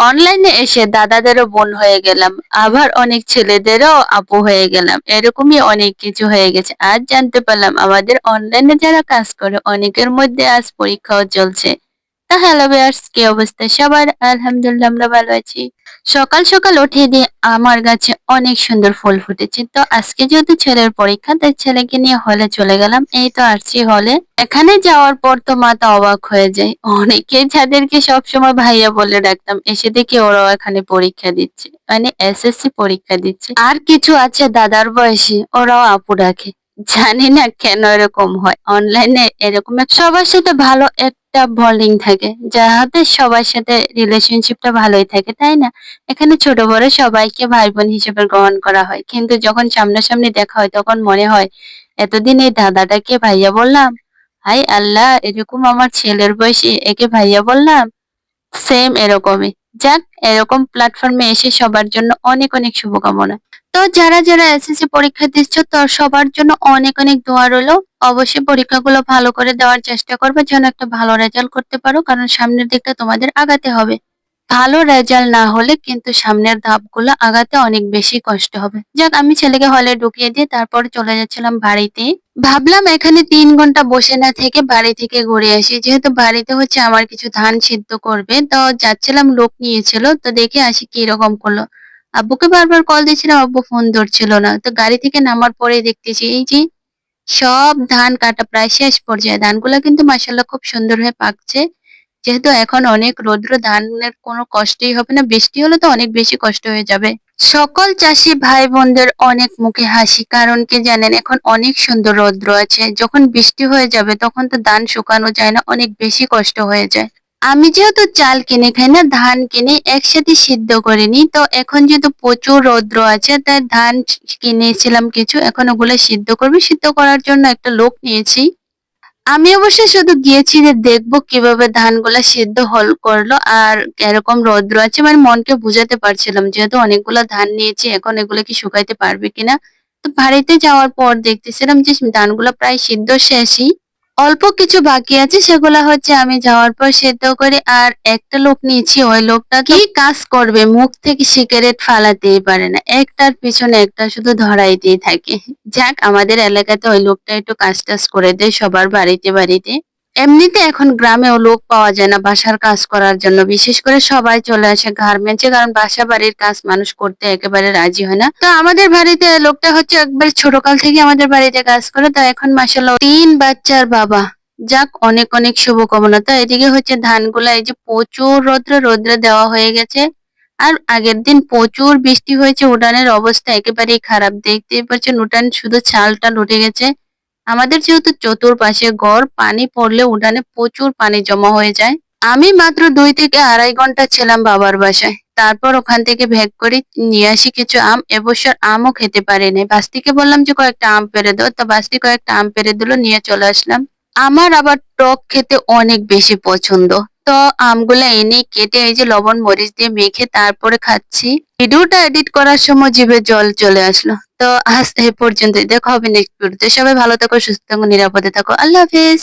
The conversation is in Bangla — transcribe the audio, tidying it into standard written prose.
অনলাইনে এসে দাদাদেরও বোন হয়ে গেলাম। আবার অনেক ছেলেদেরও আপু হয়ে গেলাম। এরকমই অনেক কিছু হয়ে গেছে। আজ জানতে পারলাম আমাদের অনলাইনে যারা কাজ করে অনেকের মধ্যে আজ পরীক্ষাও চলছে। তা হ্যালো ভিউয়ার্স, কি অবস্থা সবার? আলহামদুলিল্লাহ আমরা ভালো আছি। সকাল সকাল উঠে দিয়ে আমার গাছে অনেক সুন্দর ফুল ফুটেছে। তো আজকে যেহেতু ছেলের পরীক্ষা তাই ছেলেকে নিয়ে হলে চলে গেলাম। এই তো আসছি হলে। এখানে যাওয়ার পর তো মাথা অবাক হয়ে যায়। অনেকে যাদেরকে সবসময় ভাইয়া বলে ডাকতাম এসে দেখি ওরাও এখানে পরীক্ষা দিচ্ছে। মানে এসএসসি পরীক্ষা দিচ্ছে। আর কিছু আছে দাদার বয়সী ওরাও আপু ডাকে। জানি না কেন এরকম হয়। অনলাইনে এরকম সবার সাথে ভালো একটা বন্ডিং থাকে। যাহাতে সবার সাথে রিলেশনশিপটা ভালোই থাকে, তাই না? এখানে ছোট বড় সবাইকে ভাই বোন হিসেবে গ্রহণ করা হয়। কিন্তু যখন সামনাসামনি দেখা হয় তখন মনে হয় এতদিন এই দাদাটাকে ভাইয়া বললাম। হায় আল্লাহ! এরকম আমার ছেলের বয়সী একে ভাইয়া বললাম। সেম এরকমই। যাক, এরকম প্ল্যাটফর্মে এসে সবার জন্য অনেক অনেক শুভকামনা। তো যারা এসএসসি পরীক্ষা দিচ্ছ তো সবার জন্য অনেক অনেক দোয়া রইলো। অবশ্যই পরীক্ষাগুলো ভালো করে দেওয়ার চেষ্টা করবে যেন একটা ভালো রেজাল্ট করতে পারো, কারণ সামনের দিকটা তোমাদের আগাতে হবে। ভালো রেজাল্ট না হলে কিন্তু সামনের ধাপগুলো আগাতে অনেক বেশি কষ্ট হবে। যাক, আমি ছেলেকে হলে ঢুকিয়ে দিয়ে তারপর চলে যাচ্ছিলাম বাড়িতে। ভাবলাম এখানে ৩ ঘন্টা বসে না থেকে বাড়ি থেকে ঘুরে আসি, যেহেতু বাড়িতে হচ্ছে আমার কিছু ধান সিদ্ধ করবে। তো যাচ্ছিলাম, লোক নিয়েছিল, তো দেখে আসি কি রকম করলো। আব্বুকে বারবার কল দিয়েছিলাম, আব্বু ফোন ধরছিল না। তো গাড়ি থেকে নামার পরে দেখতেছি এই যে সব ধান কাটা প্রায় শেষ পর্যায়ে। ধানগুলা কিন্তু মাশাআল্লাহ খুব সুন্দর হয়ে পাকছে। যেহেতু এখন অনেক রৌদ্র, ধানের কোনো কষ্টই হবে না। বৃষ্টি হলে তো অনেক বেশি কষ্ট হয়ে যাবে। সকল চাষী ভাই বোনদের অনেক মুখে হাসি, কারণ কি জানেন, এখন অনেক সুন্দর রৌদ্র আছে। যখন বৃষ্টি হয়ে যাবে তখন তো ধান শুকানো যায় না, অনেক বেশি কষ্ট হয়ে যায়। আমি যেহেতু চাল কিনে খাই না, ধান কিনে একসাথে সিদ্ধ করে নিই। তো এখন যেহেতু প্রচুর রৌদ্র আছে তাই ধান কিনেছিলাম কিছু, এখন ওগুলো সিদ্ধ করবো। সিদ্ধ করার জন্য একটা লোক নিয়েছি। আমি অবশ্য শুধু গিয়েছি যে দেখবো কিভাবে ধানগুলা সিদ্ধ করলো আর এরকম রৌদ্র আছে। মানে মনকে বুঝাতে পারছিলাম, যেহেতু অনেকগুলা ধান নিয়েছি এখন এগুলো কি শুকাইতে পারবে কিনা। তো বাড়িতে যাওয়ার পর দেখতেছিলাম যে ধানগুলা প্রায় সিদ্ধ শেষই, অল্প কিছু বাকি আছে, সেগুলা হচ্ছে আমি যাওয়ার পর সেদ্ধ করে। আর একটা লোক নিয়েছি, ওই লোকটা কি কাজ করবে, মুখ থেকে সিগারেট ফালাতেই পারে না, একটার পিছনে একটা শুধু ধরাইতেই থাকে। যাক, আমাদের এলাকাতে ওই লোকটা একটু কাজ টাজ করে দেয় সবার বাড়িতে বাড়িতে। এমনিতে এখন গ্রামেও লোক পাওয়া যায় না বাসার কাজ করার জন্য, বিশেষ করে সবাই চলে আসে গার্মেন্টসে, কারণ বাসা বাড়ির কাজ মানুষ করতে একেবারে রাজি হয় না। তো আমাদের বাড়িতে লোকটা হচ্ছে একবার ছোটকাল থেকে আমাদের বাড়িতে কাজ করে। তো এখন মাসাল্লাহ ৩ বাচ্চার বাবা। যাক, অনেক অনেক শুভকামনা। তো এদিকে হচ্ছে ধানগুলা এই যে প্রচুর রোদ্রে দেওয়া হয়ে গেছে। আর আগের দিন প্রচুর বৃষ্টি হয়েছে, উঠানের অবস্থা একেবারেই খারাপ। দেখতেই পাচ্ছেন উঠান শুধু চাল টাল উঠে গেছে। আমাদের যেহেতু চতুর্পাশে ঘর, পানি পড়লে উঠানে প্রচুর পানি জমা হয়ে যায়। আমি মাত্র ২ থেকে ২.৫ ঘন্টা ছিলাম বাবার বাসায়। তারপর ওখান থেকে ব্যাগ করে নিয়ে আসি কিছু আম। এবছর আমও খেতে পারি নাই। বাস্তিকে বললাম যে কয়েকটা আম পেড়ে দাও, তো বাস্তি কয়েকটা আম পেড়ে দিল, নিয়ে চলে আসলাম। আমার আবার টক খেতে অনেক বেশি পছন্দ। তো আমগুলা এনে কেটে এই যে লবণ মরিচ দিয়ে মেখে তারপরে খাচ্ছি। ভিডিওটা এডিট করার সময় জিভে জল চলে আসলো। তো আজ এই পর্যন্তই, দেখা হবে নেক্সট ভিডিওতে। সবাই ভালো থাকো, সুস্থ থাকো, নিরাপদে থাকো। আল্লাহ হাফেজ।